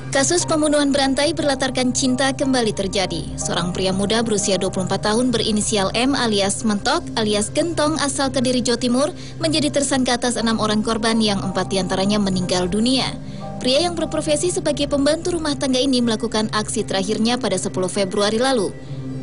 Kasus pembunuhan berantai berlatarkan cinta kembali terjadi. Seorang pria muda berusia 24 tahun berinisial M alias Mentok alias Gentong asal Kediri, Jawa Timur menjadi tersangka atas 6 orang korban yang 4 diantaranya meninggal dunia. Pria yang berprofesi sebagai pembantu rumah tangga ini melakukan aksi terakhirnya pada 10 Februari lalu.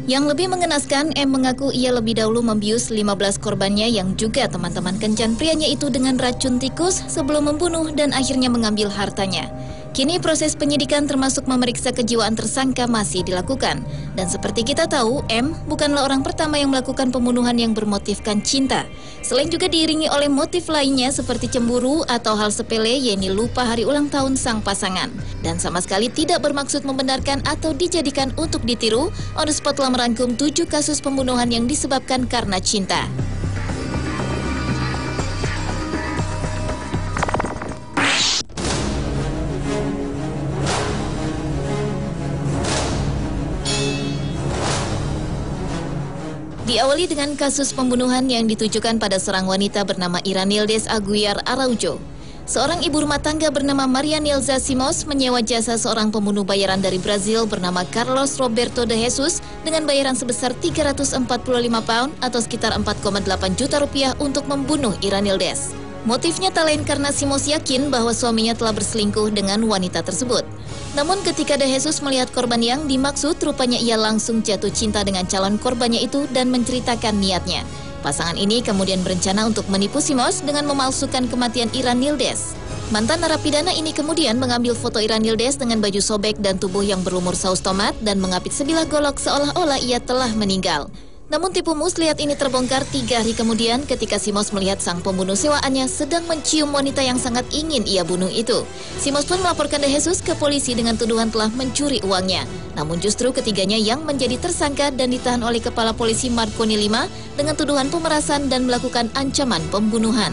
Yang lebih mengenaskan, M mengaku ia lebih dahulu membius 15 korbannya yang juga teman-teman kencan prianya itu dengan racun tikus sebelum membunuh dan akhirnya mengambil hartanya. Kini proses penyidikan termasuk memeriksa kejiwaan tersangka masih dilakukan. Dan seperti kita tahu, M bukanlah orang pertama yang melakukan pembunuhan yang bermotifkan cinta. Selain juga diiringi oleh motif lainnya seperti cemburu atau hal sepele, yaitu lupa hari ulang tahun sang pasangan. Dan sama sekali tidak bermaksud membenarkan atau dijadikan untuk ditiru, On The Spot telah merangkum 7 kasus pembunuhan yang disebabkan karena cinta. Diawali dengan kasus pembunuhan yang ditujukan pada seorang wanita bernama Iranildes Aguiar Araujo. Seorang ibu rumah tangga bernama Maria Nilza Simos menyewa jasa seorang pembunuh bayaran dari Brazil bernama Carlos Roberto de Jesus dengan bayaran sebesar 345 pound atau sekitar 4,8 juta rupiah untuk membunuh Iranildes. Motifnya tak lain karena Simos yakin bahwa suaminya telah berselingkuh dengan wanita tersebut. Namun ketika De Jesus melihat korban yang dimaksud, rupanya ia langsung jatuh cinta dengan calon korbannya itu dan menceritakan niatnya. Pasangan ini kemudian berencana untuk menipu Simos dengan memalsukan kematian Iranildes. Mantan narapidana ini kemudian mengambil foto Iranildes dengan baju sobek dan tubuh yang berlumur saus tomat dan mengapit sebilah golok seolah-olah ia telah meninggal. Namun tipu muslihat ini terbongkar 3 hari kemudian ketika Simos melihat sang pembunuh sewaannya sedang mencium wanita yang sangat ingin ia bunuh itu. Simos pun melaporkan De Jesus ke polisi dengan tuduhan telah mencuri uangnya. Namun justru ketiganya yang menjadi tersangka dan ditahan oleh Kepala Polisi Marconi 5 dengan tuduhan pemerasan dan melakukan ancaman pembunuhan.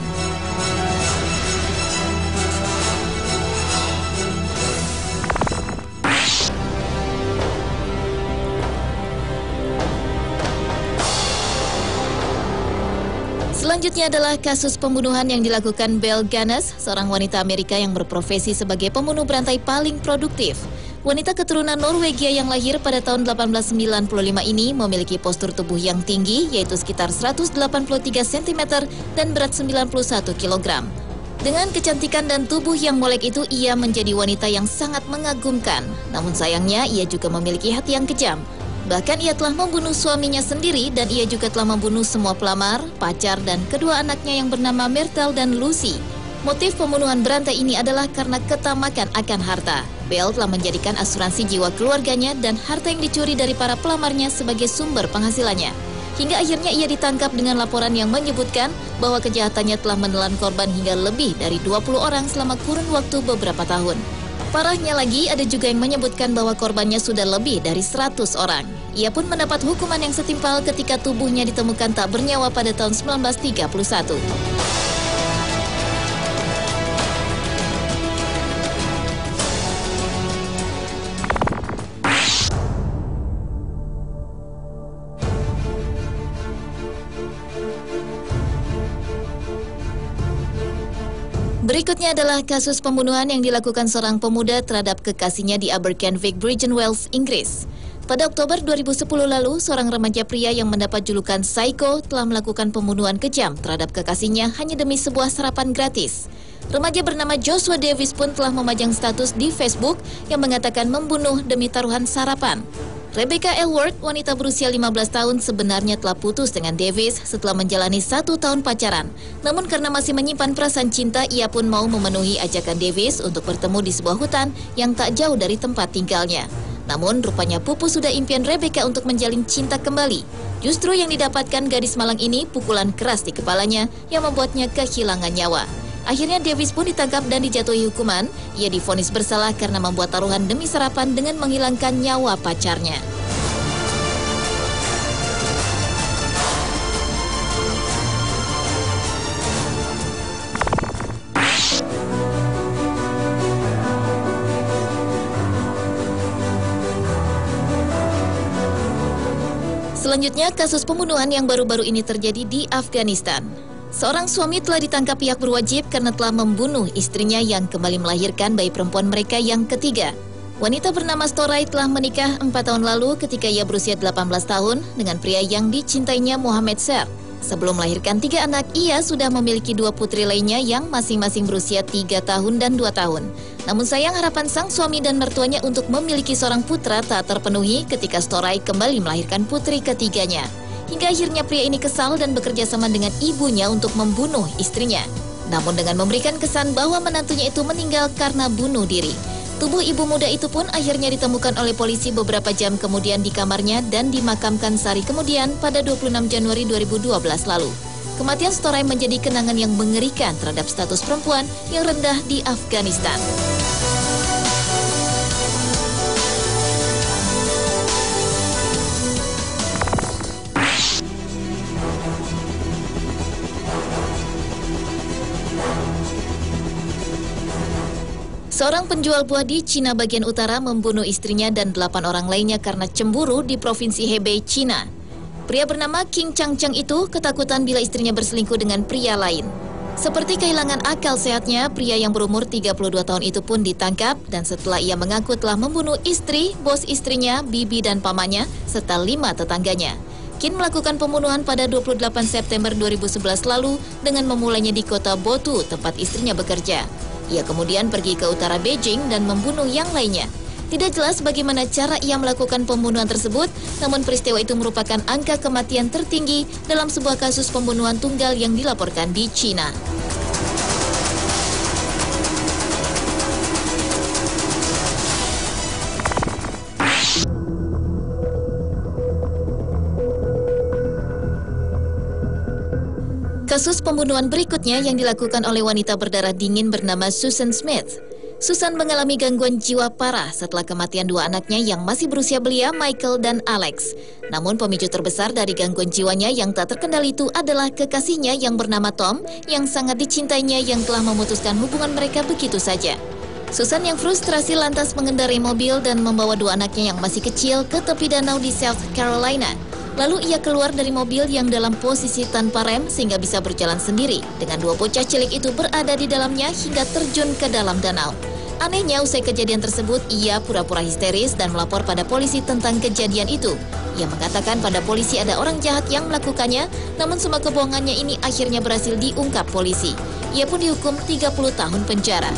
Selanjutnya adalah kasus pembunuhan yang dilakukan Belle Ganes, seorang wanita Amerika yang berprofesi sebagai pembunuh berantai paling produktif. Wanita keturunan Norwegia yang lahir pada tahun 1895 ini memiliki postur tubuh yang tinggi, yaitu sekitar 183 cm dan berat 91 kg. Dengan kecantikan dan tubuh yang molek itu, ia menjadi wanita yang sangat mengagumkan. Namun sayangnya, ia juga memiliki hati yang kejam. Bahkan ia telah membunuh suaminya sendiri dan ia juga telah membunuh semua pelamar, pacar, dan kedua anaknya yang bernama Myrtle dan Lucy. Motif pembunuhan berantai ini adalah karena ketamakan akan harta. Belle telah menjadikan asuransi jiwa keluarganya dan harta yang dicuri dari para pelamarnya sebagai sumber penghasilannya. Hingga akhirnya ia ditangkap dengan laporan yang menyebutkan bahwa kejahatannya telah menelan korban hingga lebih dari 20 orang selama kurun waktu beberapa tahun. Parahnya lagi, ada juga yang menyebutkan bahwa korbannya sudah lebih dari 100 orang. Ia pun mendapat hukuman yang setimpal ketika tubuhnya ditemukan tak bernyawa pada tahun 1931. Berikutnya adalah kasus pembunuhan yang dilakukan seorang pemuda terhadap kekasihnya di Aberkenwick, Bridge and Wells, Inggris. Pada Oktober 2010 lalu, seorang remaja pria yang mendapat julukan Psycho telah melakukan pembunuhan kejam terhadap kekasihnya hanya demi sebuah sarapan gratis. Remaja bernama Joshua Davis pun telah memajang status di Facebook yang mengatakan membunuh demi taruhan sarapan. Rebecca Elworth, wanita berusia 15 tahun, sebenarnya telah putus dengan Davis setelah menjalani 1 tahun pacaran. Namun karena masih menyimpan perasaan cinta, ia pun mau memenuhi ajakan Davis untuk bertemu di sebuah hutan yang tak jauh dari tempat tinggalnya. Namun rupanya pupus sudah impian Rebecca untuk menjalin cinta kembali. Justru yang didapatkan gadis malang ini pukulan keras di kepalanya yang membuatnya kehilangan nyawa. Akhirnya Davis pun ditangkap dan dijatuhi hukuman. Ia divonis bersalah karena membuat taruhan demi sarapan dengan menghilangkan nyawa pacarnya. Selanjutnya, kasus pembunuhan yang baru-baru ini terjadi di Afghanistan. Seorang suami telah ditangkap pihak berwajib karena telah membunuh istrinya yang kembali melahirkan bayi perempuan mereka yang ketiga. Wanita bernama Storai telah menikah 4 tahun lalu ketika ia berusia 18 tahun dengan pria yang dicintainya Muhammad Ser. Sebelum melahirkan 3 anak, ia sudah memiliki 2 putri lainnya yang masing-masing berusia 3 tahun dan 2 tahun. Namun sayang harapan sang suami dan mertuanya untuk memiliki seorang putra tak terpenuhi ketika Storai kembali melahirkan putri ketiganya. Hingga akhirnya pria ini kesal dan bekerja sama dengan ibunya untuk membunuh istrinya. Namun dengan memberikan kesan bahwa menantunya itu meninggal karena bunuh diri. Tubuh ibu muda itu pun akhirnya ditemukan oleh polisi beberapa jam kemudian di kamarnya dan dimakamkan sehari kemudian pada 26 Januari 2012 lalu. Kematian Storai menjadi kenangan yang mengerikan terhadap status perempuan yang rendah di Afghanistan. Seorang penjual buah di Cina bagian utara membunuh istrinya dan 8 orang lainnya karena cemburu di Provinsi Hebei, Cina. Pria bernama King Chang Chang itu ketakutan bila istrinya berselingkuh dengan pria lain. Seperti kehilangan akal sehatnya, pria yang berumur 32 tahun itu pun ditangkap dan setelah ia mengaku telah membunuh istri, bos istrinya, bibi dan pamannya, serta 5 tetangganya. Kin melakukan pembunuhan pada 28 September 2011 lalu dengan memulainya di kota Botu, tempat istrinya bekerja. Ia kemudian pergi ke utara Beijing dan membunuh yang lainnya. Tidak jelas bagaimana cara ia melakukan pembunuhan tersebut, namun peristiwa itu merupakan angka kematian tertinggi dalam sebuah kasus pembunuhan tunggal yang dilaporkan di Cina. Kasus pembunuhan berikutnya yang dilakukan oleh wanita berdarah dingin bernama Susan Smith. Susan mengalami gangguan jiwa parah setelah kematian 2 anaknya yang masih berusia belia, Michael dan Alex. Namun pemicu terbesar dari gangguan jiwanya yang tak terkendali itu adalah kekasihnya yang bernama Tom yang sangat dicintainya yang telah memutuskan hubungan mereka begitu saja. Susan yang frustrasi lantas mengendarai mobil dan membawa 2 anaknya yang masih kecil ke tepi danau di South Carolina. Lalu ia keluar dari mobil yang dalam posisi tanpa rem sehingga bisa berjalan sendiri dengan 2 bocah cilik itu berada di dalamnya hingga terjun ke dalam danau. Anehnya usai kejadian tersebut ia pura-pura histeris dan melapor pada polisi tentang kejadian itu. Ia mengatakan pada polisi ada orang jahat yang melakukannya, namun semua kebohongannya ini akhirnya berhasil diungkap polisi. Ia pun dihukum 30 tahun penjara.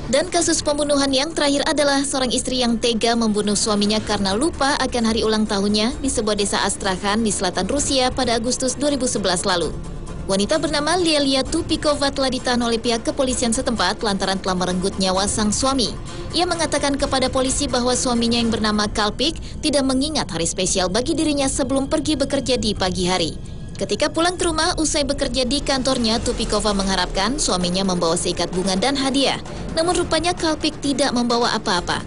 Dan kasus pembunuhan yang terakhir adalah seorang istri yang tega membunuh suaminya karena lupa akan hari ulang tahunnya di sebuah desa Astrakhan di selatan Rusia pada Agustus 2011 lalu. Wanita bernama Lilia Tupikova telah ditahan oleh pihak kepolisian setempat lantaran telah merenggut nyawa sang suami. Ia mengatakan kepada polisi bahwa suaminya yang bernama Kalpik tidak mengingat hari spesial bagi dirinya sebelum pergi bekerja di pagi hari. Ketika pulang ke rumah usai bekerja di kantornya, Tupikova mengharapkan suaminya membawa seikat bunga dan hadiah. Namun rupanya Kalpik tidak membawa apa-apa.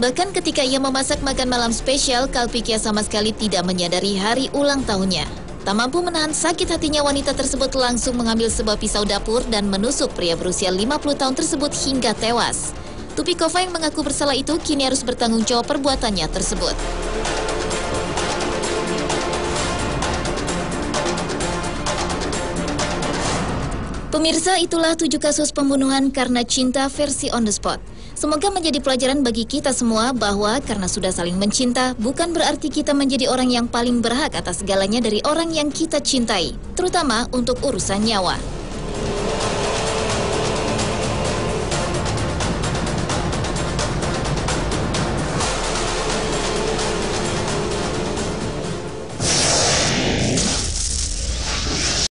Bahkan ketika ia memasak makan malam spesial, Kalpik sama sekali tidak menyadari hari ulang tahunnya. Tak mampu menahan sakit hatinya, wanita tersebut langsung mengambil sebuah pisau dapur dan menusuk pria berusia 50 tahun tersebut hingga tewas. Tupikova yang mengaku bersalah itu kini harus bertanggung jawab perbuatannya tersebut. Pemirsa, itulah 7 kasus pembunuhan karena cinta versi on the spot. Semoga menjadi pelajaran bagi kita semua bahwa karena sudah saling mencinta, bukan berarti kita menjadi orang yang paling berhak atas segalanya dari orang yang kita cintai, terutama untuk urusan nyawa.